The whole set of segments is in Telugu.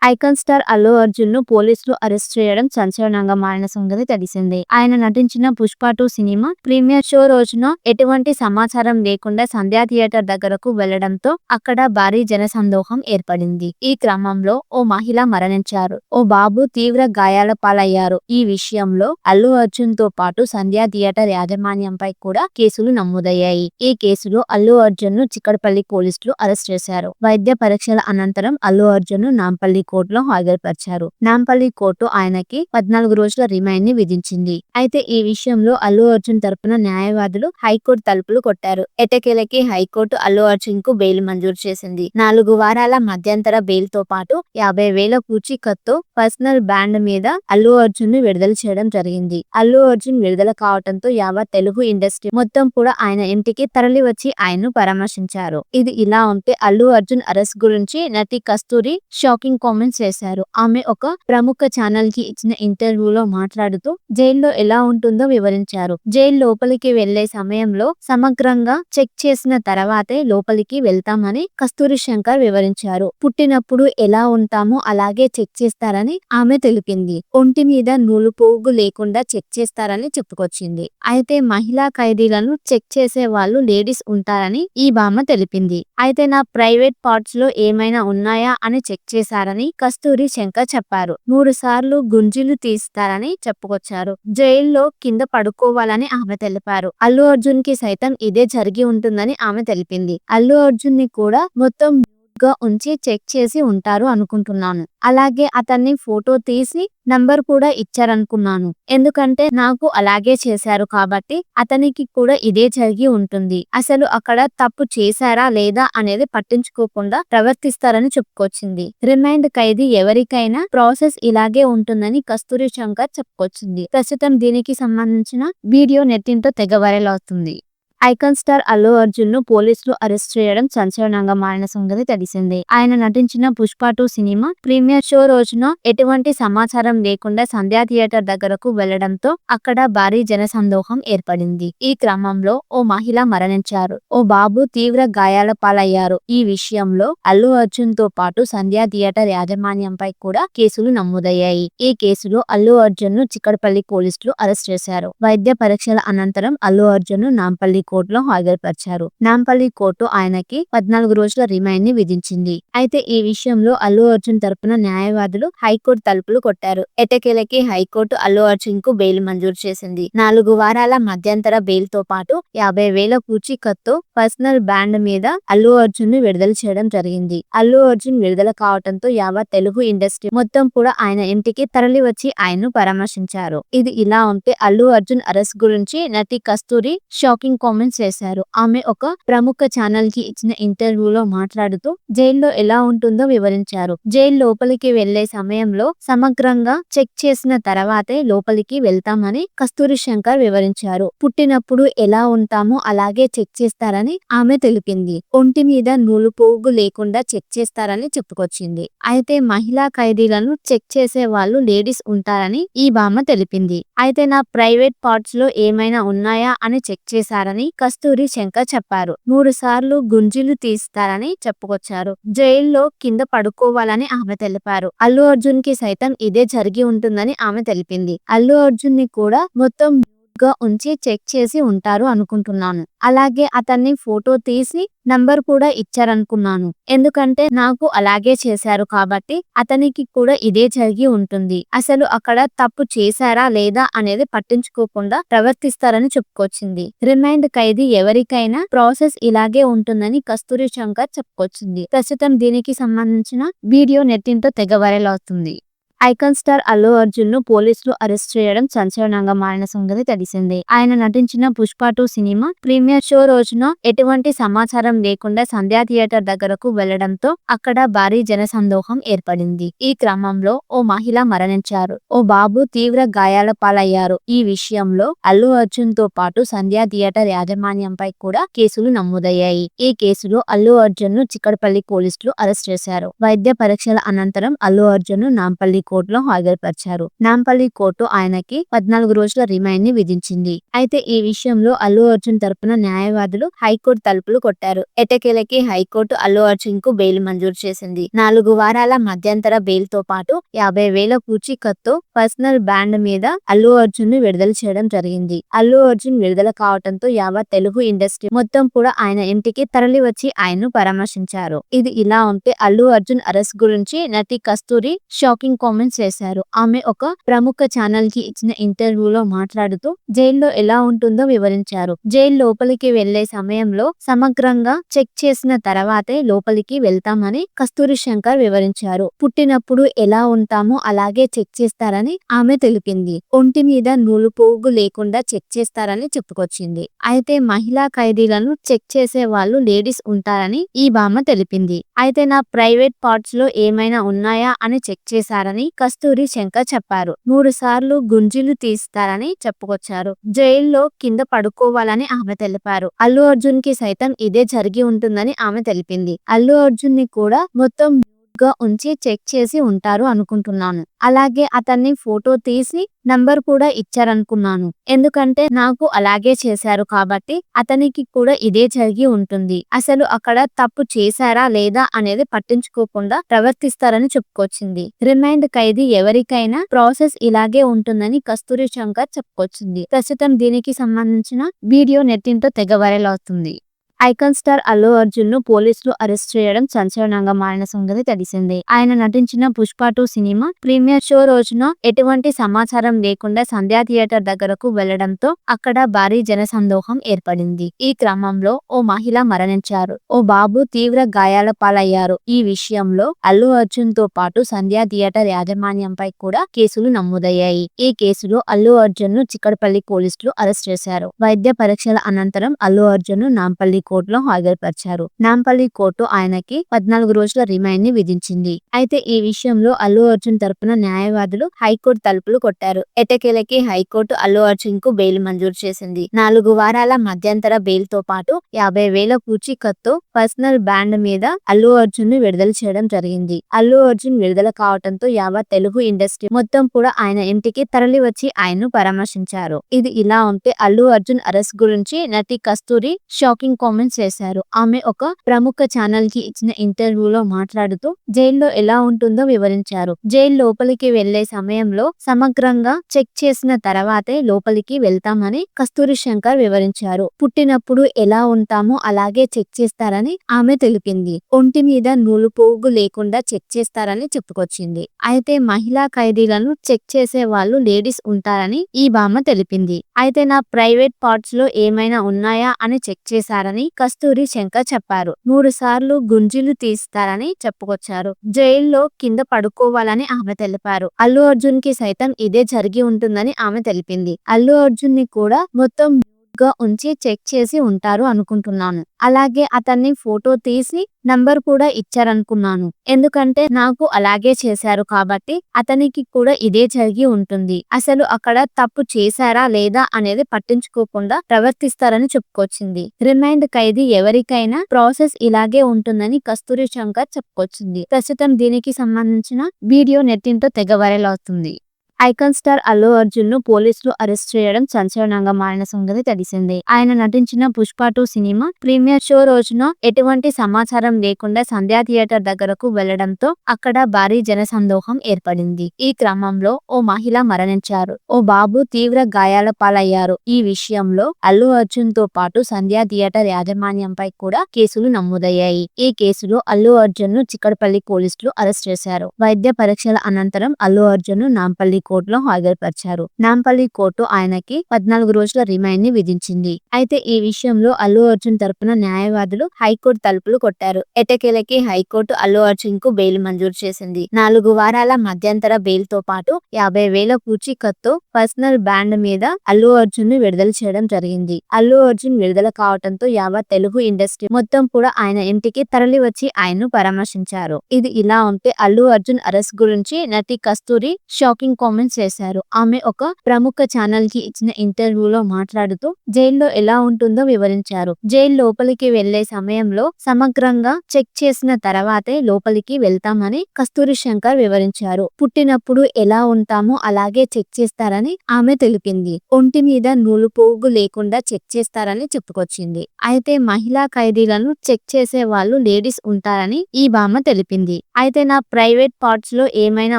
ఐకాన్ స్టార్ అల్లు అర్జున్ ను పోలీసులు అరెస్ట్ చేయడం సంచలనంగా మారిన సంగతి తెలిసిందే. ఆయన నటించిన పుష్ప 2 సినిమా ప్రీమియర్ షో రోజున ఎటువంటి సమాచారం లేకుండా సంధ్యా థియేటర్ దగ్గరకు వెళ్లడంతో అక్కడ భారీ జనసందోహం ఏర్పడింది. ఈ క్రమంలో ఓ మహిళ మరణించారు. ఓ బాబు తీవ్ర గాయాల పాలయ్యారు. ఈ విషయంలో అల్లు అర్జున్ తో పాటు సంధ్యా థియేటర్ యాజమాన్యంపై కూడా కేసులు నమోదయ్యాయి. ఈ కేసులో అల్లు అర్జున్ ను చిక్కడపల్లి పోలీసులు అరెస్ట్ చేశారు. వైద్య పరీక్షల అనంతరం అల్లు అర్జున్ ను నాంపల్లి కోర్టులో హాజరుపరిచారు. నాంపల్లి కోర్టు ఆయనకి 14 రోజుల రిమాండ్ ని విధించింది. అయితే ఈ విషయంలో అల్లు అర్జున్ తరపున న్యాయవాదులు హైకోర్టు తలుపులు కొట్టారు. ఎట్టకేలకి హైకోర్టు అల్లు అర్జున్ కు బెయిల్ మంజూరు చేసింది. 4 వారాల మధ్యంతర బెయిల్ తో పాటు 50,000 పూచీకత్తుతో పర్సనల్ బాండ్ మీద అల్లు అర్జున్ ను విడుదల చేయడం జరిగింది. అల్లు అర్జున్ విడుదల కావడంతో యావత్ తెలుగు ఇండస్ట్రీ మొత్తం కూడా ఆయన ఇంటికి తరలి వచ్చి ఆయన్ను పరామర్శించారు. ఇది ఇలా ఉంటే అల్లు అర్జున్ అరెస్ట్ గురించి నటి కస్తూరి షాకింగ్ కామెంట్స్ చేశారు. ఆమె ఒక ప్రముఖ ఛానల్ కి ఇచ్చిన ఇంటర్వ్యూలో మాట్లాడుతూ జైల్లో ఎలా ఉంటుందో వివరించారు. జైలు లోపలికి వెళ్లే సమయంలో సమగ్రంగా చెక్ చేసిన తర్వాతే లోపలికి వెళ్తామని కస్తూరి శంకర్ వివరించారు. పుట్టినప్పుడు ఎలా ఉంటామో అలాగే చెక్ చేస్తారని ఆమె తెలిపింది. ఒంటి మీద నూలు పోగు లేకుండా చెక్ చేస్తారని చెప్పుకొచ్చింది. అయితే మహిళా ఖైదీలను చెక్ చేసే వాళ్ళు లేడీస్ ఉంటారని ఈ భామ తెలిపింది. అయితే నా ప్రైవేట్ పార్ట్స్ లో ఏమైనా ఉన్నాయా అని చెక్ చేశారని కస్తూరి శంకర్ చెప్పారు. 3 సార్లు గుంజీలు తీస్తారని చెప్పుకొచ్చారు. జైల్లో కింద పడుకోవాలని ఆమె తెలిపారు. అల్లు అర్జున్ కి సైతం ఇదే జరిగి ఉంటుందని ఆమె తెలిపింది. అల్లు అర్జున్ ని కూడా మొత్తం గా ఉంచి చెక్ చేసి ఉంటారు అనుకుంటున్నాను. అలాగే అతన్ని ఫోటో తీసి నంబర్ కూడా ఇచ్చారనుకున్నాను. ఎందుకంటే నాకు అలాగే చేశారు కాబట్టి అతనికి కూడా ఇదే జరిగి ఉంటుంది. అసలు అక్కడ తప్పు చేశారా లేదా అనేది పట్టించుకోకుండా ప్రవర్తిస్తారని చెప్పుకొచ్చింది. రిమైండ్ ఖైదీ ఎవరికైనా ప్రాసెస్ ఇలాగే ఉంటుందని కస్తూరి శంకర్ చెప్పుకొచ్చింది. ప్రస్తుతం దీనికి సంబంధించిన వీడియో నెట్టింటో తెగ వైరల్ అవుతుంది. ఐకాన్ స్టార్ అల్లు అర్జున్ ను పోలీసులు అరెస్ట్ చేయడం సంచలనంగా మారిన సంగతి తెలిసిందే. ఆయన నటించిన పుష్ప 2 సినిమా ప్రీమియర్ షో రోజున ఎటువంటి సమాచారం లేకుండా సంధ్యా థియేటర్ దగ్గరకు వెళ్లడంతో అక్కడ భారీ జనసందోహం ఏర్పడింది. ఈ క్రమంలో ఓ మహిళ మరణించారు. ఓ బాబు తీవ్ర గాయాల పాలయ్యారు. ఈ విషయంలో అల్లు అర్జున్ తో పాటు సంధ్యా థియేటర్ యాజమాన్యంపై కూడా కేసులు నమోదయ్యాయి. ఈ కేసులో అల్లు అర్జున్ ను చిక్కడపల్లి పోలీసులు అరెస్ట్ చేశారు. వైద్య పరీక్షల అనంతరం అల్లు అర్జున్ ను నాంపల్లి కోర్టులో హాజరుపరిచారు. నాంపల్లి కోర్టు ఆయనకి 14 రోజుల రిమాండ్ ని విధించింది. అయితే ఈ విషయంలో అల్లు అర్జున్ తరపున న్యాయవాదులు హైకోర్టు తలుపులు కొట్టారు. ఎట్టకేలకి హైకోర్టు అల్లు అర్జున్ కు బెయిల్ మంజూరు చేసింది. 4 వారాల మధ్యంతర బెయిల్ తో పాటు 50,000 పూచీకత్తుతో పర్సనల్ బాండ్ మీద అల్లు అర్జున్ ను విడుదల చేయడం జరిగింది. అల్లు అర్జున్ విడుదల కావడంతో యావత్ తెలుగు ఇండస్ట్రీ మొత్తం కూడా ఆయన ఇంటికి తరలి వచ్చి ఆయన్ను పరామర్శించారు. ఇది ఇలా ఉంటే అల్లు అర్జున్ అరెస్ట్ గురించి నటి కస్తూరి షాకింగ్ కామెంట్స్ చేశారు. ఆమె ఒక ప్రముఖ ఛానల్ కి ఇచ్చిన ఇంటర్వ్యూలో మాట్లాడుతూ జైల్లో ఎలా ఉంటుందో వివరించారు. జైలు లోపలికి వెళ్లే సమయంలో సమగ్రంగా చెక్ చేసిన తర్వాతే లోపలికి వెళ్తామని కస్తూరి శంకర్ వివరించారు. పుట్టినప్పుడు ఎలా ఉంటామో అలాగే చెక్ చేస్తారని ఆమె తెలిపింది. ఒంటి మీద నూలు పోగు లేకుండా చెక్ చేస్తారని చెప్పుకొచ్చింది. అయితే మహిళా ఖైదీలను చెక్ చేసే వాళ్ళు లేడీస్ ఉంటారని ఈ భామ తెలిపింది. అయితే నా ప్రైవేట్ పార్ట్స్ లో ఏమైనా ఉన్నాయా అని చెక్ చేశారని కస్తూరి శంకర్ చెప్పారు. 3 సార్లు గుంజీలు తీస్తారని చెప్పుకొచ్చారు. జైల్లో కింద పడుకోవాలని ఆమె తెలిపారు. అల్లు అర్జున్ కి సైతం ఇదే జరిగి ఉంటుందని ఆమె తెలిపింది. అల్లు అర్జున్ ని కూడా మొత్తం గా ఉంచి చెక్ చేసి ఉంటారు అనుకుంటున్నాను. అలాగే అతన్ని ఫోటో తీసి నంబర్ కూడా ఇచ్చారనుకున్నాను. ఎందుకంటే నాకు అలాగే చేశారు కాబట్టి అతనికి కూడా ఇదే జరిగి ఉంటుంది. అసలు అక్కడ తప్పు చేశారా లేదా అనేది పట్టించుకోకుండా ప్రవర్తిస్తారని చెప్పుకొచ్చింది. రిమైండ్ ఖైదీ ఎవరికైనా ప్రాసెస్ ఇలాగే ఉంటుందని కస్తూరి శంకర్ చెప్పుకొచ్చింది. ప్రస్తుతం దీనికి సంబంధించిన వీడియో నెట్టింటో తెగ వైరల్ అవుతుంది. ఐకాన్ స్టార్ అల్లు అర్జున్ ను పోలీసులు అరెస్ట్ చేయడం సంచలనంగా మారిన సంగతి తెలిసిందే. ఆయన నటించిన పుష్ప 2 సినిమా ప్రీమియర్ షో రోజున ఎటువంటి సమాచారం లేకుండా సంధ్యా థియేటర్ దగ్గరకు వెళ్లడంతో అక్కడ భారీ జనసందోహం ఏర్పడింది. ఈ క్రమంలో ఓ మహిళ మరణించారు. ఓ బాబు తీవ్ర గాయాల పాలయ్యారు. ఈ విషయంలో అల్లు అర్జున్ తో పాటు సంధ్యా థియేటర్ యాజమాన్యంపై కూడా కేసులు నమోదయ్యాయి. ఈ కేసులో అల్లు అర్జున్ ను చిక్కడపల్లి పోలీసులు అరెస్ట్ చేశారు. వైద్య పరీక్షల అనంతరం అల్లు అర్జున్ ను నాంపల్లి కోర్టులో హాజరుపరిచారు. నాంపల్లి కోర్టు ఆయనకి 14 రోజుల రిమాండ్ ని విధించింది. అయితే ఈ విషయంలో అల్లు అర్జున్ తరపున న్యాయవాదులు హైకోర్టు తలుపులు కొట్టారు. ఎట్టకేలకి హైకోర్టు అల్లు అర్జున్ కు బెయిల్ మంజూరు చేసింది. 4 వారాల మధ్యంతర బెయిల్ తో పాటు 50,000 పూచీకత్తుతో పర్సనల్ బాండ్ మీద అల్లు అర్జున్ ను విడుదల చేయడం జరిగింది. అల్లు అర్జున్ విడుదల కావడంతో యావత్ తెలుగు ఇండస్ట్రీ మొత్తం కూడా ఆయన ఇంటికి తరలి వచ్చి ఆయన్ను పరామర్శించారు. ఇది ఇలా ఉంటే అల్లు అర్జున్ అరెస్ట్ గురించి నటి కస్తూరి షాకింగ్ కామెంట్స్ చేశారు. ఆమె ఒక ప్రముఖ ఛానల్ కి ఇచ్చిన ఇంటర్వ్యూలో మాట్లాడుతూ జైల్లో ఎలా ఉంటుందో వివరించారు. జైలు లోపలికి వెళ్లే సమయంలో సమగ్రంగా చెక్ చేసిన తర్వాతే లోపలికి వెళ్తామని కస్తూరి శంకర్ వివరించారు. పుట్టినప్పుడు ఎలా ఉంటామో అలాగే చెక్ చేస్తారని ఆమె తెలిపింది. ఒంటి మీద నూలు పోగు లేకుండా చెక్ చేస్తారని చెప్పుకొచ్చింది. అయితే మహిళా ఖైదీలను చెక్ చేసే వాళ్ళు లేడీస్ ఉంటారని ఈ భామ తెలిపింది. అయితే నా ప్రైవేట్ పార్ట్స్ లో ఏమైనా ఉన్నాయా అని చెక్ చేశారని కస్తూరి శంకర్ చెప్పారు. 3 సార్లు గుంజీలు తీస్తారని చెప్పుకొచ్చారు. జైల్లో కింద పడుకోవాలని ఆమె తెలిపారు. అల్లు అర్జున్ కి సైతం ఇదే జరిగి ఉంటుందని ఆమె తెలిపింది. అల్లు అర్జున్ ని కూడా మొత్తం గా ఉంచి చెక్ చేసి ఉంటారు అనుకుంటున్నాను. అలాగే అతన్ని ఫోటో తీసి నంబర్ కూడా ఇచ్చారనుకున్నాను. ఎందుకంటే నాకు అలాగే చేశారు కాబట్టి అతనికి కూడా ఇదే జరిగి ఉంటుంది. అసలు అక్కడ తప్పు చేశారా లేదా అనేది పట్టించుకోకుండా ప్రవర్తిస్తారని చెప్పుకొచ్చింది. రిమాండ్ ఖైదీ ఎవరికైనా ప్రాసెస్ ఇలాగే ఉంటుందని కస్తూరి శంకర్ చెప్పుకొచ్చింది. ప్రస్తుతం దీనికి సంబంధించిన వీడియో నెట్టింటో తెగ వైరల్ అవుతుంది. ఐకాన్ స్టార్ అల్లు అర్జున్ ను పోలీసులు అరెస్ట్ చేయడం సంచలనంగా మారిన సంగతి తెలిసిందే. ఆయన నటించిన పుష్ప 2 సినిమా ప్రీమియర్ షో రోజున ఎటువంటి సమాచారం లేకుండా సంధ్యా థియేటర్ దగ్గరకు వెళ్లడంతో అక్కడ భారీ జనసందోహం ఏర్పడింది. ఈ క్రమంలో ఓ మహిళ మరణించారు. ఓ బాబు తీవ్ర గాయాల పాలయ్యారు. ఈ విషయంలో అల్లు అర్జున్ తో పాటు సంధ్యా థియేటర్ యాజమాన్యంపై కూడా కేసులు నమోదయ్యాయి. ఈ కేసులో అల్లు అర్జున్ ను చిక్కడపల్లి పోలీసులు అరెస్ట్ చేశారు. వైద్య పరీక్షల అనంతరం అల్లు అర్జున్ ను నాంపల్లి కోర్టులో హాజరుపరిచారు. నాంపల్లి కోర్టు ఆయనకి 14 రోజుల రిమాండ్ ని విధించింది. అయితే ఈ విషయంలో అల్లు అర్జున్ తరపున న్యాయవాదులు హైకోర్టు తలుపులు కొట్టారు. ఎట్టకేలకి హైకోర్టు అల్లు అర్జున్ కు బెయిల్ మంజూరు చేసింది. 4 వారాల మధ్యంతర బెయిల్ తో పాటు 50,000 పూచీకత్తుతో పర్సనల్ బాండ్ మీద అల్లు అర్జున్ ను విడుదల చేయడం జరిగింది. అల్లు అర్జున్ విడుదల కావడంతో యావత్ తెలుగు ఇండస్ట్రీ మొత్తం కూడా ఆయన ఇంటికి తరలి వచ్చి ఆయన్ను పరామర్శించారు. ఇది ఇలా ఉంటే అల్లు అర్జున్ అరెస్ట్ గురించి నటి కస్తూరి షాకింగ్ కామెంట్స్ చేశారు. ఆమె ఒక ప్రముఖ ఛానల్ కి ఇచ్చిన ఇంటర్వ్యూలో మాట్లాడుతూ జైల్లో ఎలా ఉంటుందో వివరించారు. జైలు లోపలికి వెళ్లే సమయంలో సమగ్రంగా చెక్ చేసిన తర్వాతే లోపలికి వెళ్తామని కస్తూరి శంకర్ వివరించారు. పుట్టినప్పుడు ఎలా ఉంటామో అలాగే చెక్ చేస్తారని ఆమె తెలిపింది. ఒంటి మీద నూలు పోగు లేకుండా చెక్ చేస్తారని చెప్పుకొచ్చింది. అయితే మహిళా ఖైదీలను చెక్ చేసే వాళ్ళు లేడీస్ ఉంటారని ఈ భామ తెలిపింది. అయితే నా ప్రైవేట్ పార్ట్స్ లో ఏమైనా ఉన్నాయా అని చెక్ చేశారని కస్తూరి శంకర్ చెప్పారు. 3 సార్లు గుంజీలు తీస్తారని చెప్పుకొచ్చారు. జైల్లో కింద పడుకోవాలని ఆమె తెలిపారు. అల్లు అర్జున్ కి సైతం ఇదే జరిగి ఉంటుందని ఆమె తెలిపింది. అల్లు అర్జున్ ని కూడా మొత్తం గా ఉంచి చెక్ చేసి ఉంటారు అనుకుంటున్నాను. అలాగే అతన్ని ఫోటో తీసి నంబర్ కూడా ఇచ్చారనుకున్నాను. ఎందుకంటే నాకు అలాగే చేశారు కాబట్టి అతనికి కూడా ఇదే జరిగి ఉంటుంది. అసలు అక్కడ తప్పు చేశారా లేదా అనేది పట్టించుకోకుండా ప్రవర్తిస్తారని చెప్పుకొచ్చింది. రిమాండ్ ఖైదీ ఎవరికైనా ప్రాసెస్ ఇలాగే ఉంటుందని కస్తూరి శంకర్ చెప్పుకొచ్చింది. ప్రస్తుతం దీనికి సంబంధించిన వీడియో నెట్టింటో తెగ వైరల్ అవుతుంది. ఐకాన్ స్టార్ అల్లు అర్జున్ ను పోలీసులు అరెస్ట్ చేయడం సంచలనంగా మారిన సంగతి తెలిసిందే. ఆయన నటించిన పుష్ప 2 సినిమా ప్రీమియర్ షో రోజున ఎటువంటి సమాచారం లేకుండా సంధ్యా థియేటర్ దగ్గరకు వెళ్లడంతో అక్కడ భారీ జనసందోహం ఏర్పడింది. ఈ క్రమంలో ఓ మహిళ మరణించారు. ఓ బాబు తీవ్ర గాయాల పాలయ్యారు. ఈ విషయంలో అల్లు అర్జున్ తో పాటు సంధ్యా థియేటర్ యాజమాన్యంపై కూడా కేసులు నమోదయ్యాయి. ఈ కేసులో అల్లు అర్జున్ ను చిక్కడపల్లి పోలీసులు అరెస్ట్ చేశారు. వైద్య పరీక్షల అనంతరం అల్లు అర్జున్ ను నాంపల్లి కోర్టులో హాజరుపరిచారు. నాంపల్లి కోర్టు ఆయనకి 14 రోజుల రిమాండ్ ని విధించింది. అయితే ఈ విషయంలో అల్లు అర్జున్ తరపున న్యాయవాదులు హైకోర్టు తలుపులు కొట్టారు. ఎట్టకేలకి హైకోర్టు అల్లు అర్జున్ కు బెయిల్ మంజూరు చేసింది. 4 వారాల మధ్యంతర బెయిల్ తో పాటు 50,000 పూచీకత్తుతో పర్సనల్ బాండ్ మీద అల్లు అర్జున్ ను విడుదల చేయడం జరిగింది. అల్లు అర్జున్ విడుదల కావడంతో యావత్ తెలుగు ఇండస్ట్రీ మొత్తం కూడా ఆయన ఇంటికి తరలి వచ్చి ఆయన్ను పరామర్శించారు. ఇది ఇలా ఉంటే అల్లు అర్జున్ అరెస్ట్ గురించి నటి కస్తూరి షాకింగ్ కామెంట్స్ పర్ఫార్మెన్స్ చేశారు. ఆమె ఒక ప్రముఖ ఛానల్ కి ఇచ్చిన ఇంటర్వ్యూలో మాట్లాడుతూ జైల్లో ఎలా ఉంటుందో వివరించారు. జైలు లోపలికి వెళ్లే సమయంలో సమగ్రంగా చెక్ చేసిన తర్వాతే లోపలికి వెళ్తామని కస్తూరి శంకర్ వివరించారు. పుట్టినప్పుడు ఎలా ఉంటామో అలాగే చెక్ చేస్తారని ఆమె తెలిపింది. ఒంటి మీద నూలుపోగు లేకుండా చెక్ చేస్తారని చెప్పుకొచ్చింది. అయితే మహిళా ఖైదీలను చెక్ చేసే వాళ్ళు లేడీస్ ఉంటారని ఈ భామ తెలిపింది. అయితే నా ప్రైవేట్ పార్ట్స్ లో ఏమైనా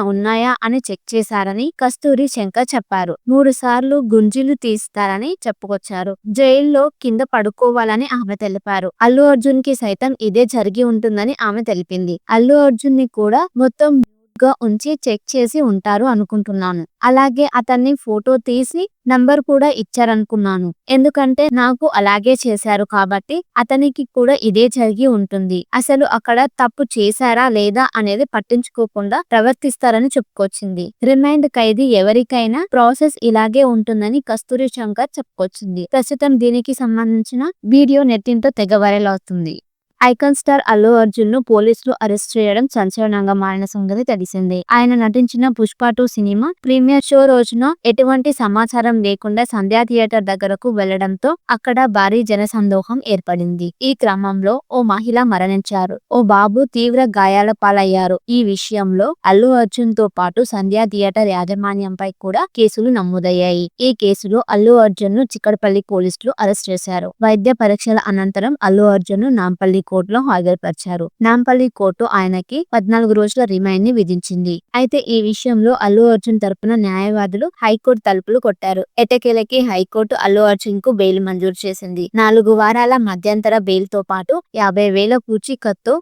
ఉన్నాయా అని చెక్ చేశారని కస్తూరి శంకర్ చెప్పారు. 3 సార్లు గుంజీలు తీస్తారని చెప్పుకొచ్చారు. జైల్లో కింద పడుకోవాలని ఆమె తెలిపారు. అల్లు అర్జున్ కి సైతం ఇదే జరిగి ఉంటుందని ఆమె తెలిపింది. అల్లు అర్జున్ ని కూడా మొత్తం గా ఉంచి చెక్ చేసి ఉంటారు అనుకుంటున్నాను. అలాగే అతన్ని ఫోటో తీసి నంబర్ కూడా ఇచ్చారనుకున్నాను. ఎందుకంటే నాకు అలాగే చేశారు కాబట్టి అతనికి కూడా ఇదే జరిగి ఉంటుంది. అసలు అక్కడ తప్పు చేశారా లేదా అనేది పట్టించుకోకుండా ప్రవర్తిస్తారని చెప్పుకొచ్చింది. రిమైండ్ ఖైదీ ఎవరికైనా ప్రాసెస్ ఇలాగే ఉంటుందని కస్తూరి శంకర్ చెప్పుకొచ్చింది. ప్రస్తుతం దీనికి సంబంధించిన వీడియో నెట్టింటో తెగ వైరల్ అవుతుంది. ఐకాన్ స్టార్ అల్లు అర్జున్ ను పోలీసులు అరెస్ట్ చేయడం సంచలనంగా మారిన సంగతి తెలిసిందే. ఆయన నటించిన పుష్ప 2 సినిమా ప్రీమియర్ షో రోజున ఎటువంటి సమాచారం లేకుండా సంధ్యా థియేటర్ దగ్గరకు వెళ్లడంతో అక్కడ భారీ జనసందోహం ఏర్పడింది. ఈ క్రమంలో ఓ మహిళ మరణించారు. ఓ బాబు తీవ్ర గాయాల పాలయ్యారు. ఈ విషయంలో అల్లు అర్జున్ తో పాటు సంధ్యా థియేటర్ యాజమాన్యంపై కూడా కేసులు నమోదయ్యాయి. ఈ కేసులో అల్లు అర్జున్ ను చిక్కడపల్లి పోలీసులు అరెస్ట్ చేశారు. వైద్య పరీక్షల అనంతరం అల్లు అర్జున్ ను నాంపల్లి కోర్టులో హాజరుపరిచారు. నాంపల్లి కోర్టు ఆయనకి 14 రోజుల రిమాండ్ ని విధించింది. అయితే ఈ విషయంలో అల్లు అర్జున్ తరపున న్యాయవాదులు హైకోర్టు తలుపులు కొట్టారు. ఎట్టకేలకి హైకోర్టు అల్లు అర్జున్ కు బెయిల్ మంజూరు చేసింది. 4 వారాల మధ్యంతర బెయిల్ తో పాటు 50,000 పూచీకత్తుతో